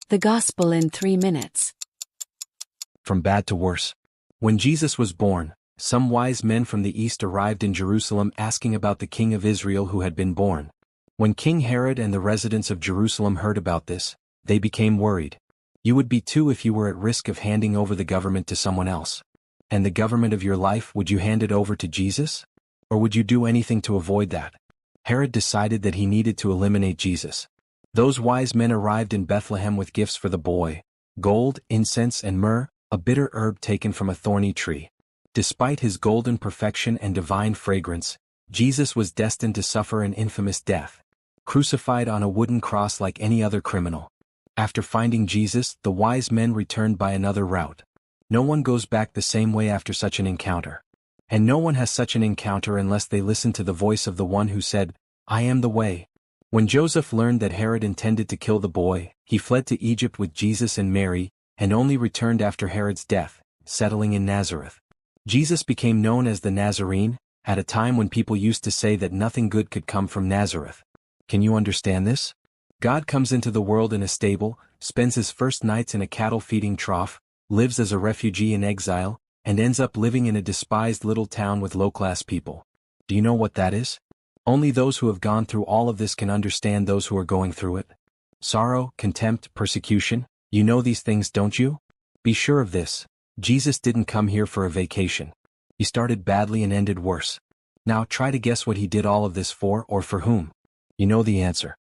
The Gospel in 3 minutes. From bad to worse. When Jesus was born, some wise men from the east arrived in Jerusalem asking about the King of Israel who had been born. When King Herod and the residents of Jerusalem heard about this, they became worried. You would be too if you were at risk of handing over the government to someone else. And the government of your life, would you hand it over to Jesus? Or would you do anything to avoid that? Herod decided that he needed to eliminate Jesus. Those wise men arrived in Bethlehem with gifts for the boy: gold, incense, and myrrh, a bitter herb taken from a thorny tree. Despite his golden perfection and divine fragrance, Jesus was destined to suffer an infamous death, crucified on a wooden cross like any other criminal. After finding Jesus, the wise men returned by another route. No one goes back the same way after such an encounter. And no one has such an encounter unless they listen to the voice of the one who said, "I am the way." When Joseph learned that Herod intended to kill the boy, he fled to Egypt with Jesus and Mary, and only returned after Herod's death, settling in Nazareth. Jesus became known as the Nazarene, at a time when people used to say that nothing good could come from Nazareth. Can you understand this? God comes into the world in a stable, spends his first nights in a cattle-feeding trough, lives as a refugee in exile, and ends up living in a despised little town with low-class people. Do you know what that is? Only those who have gone through all of this can understand those who are going through it. Sorrow, contempt, persecution, you know these things, don't you? Be sure of this: Jesus didn't come here for a vacation. He started badly and ended worse. Now try to guess what he did all of this for or for whom. You know the answer.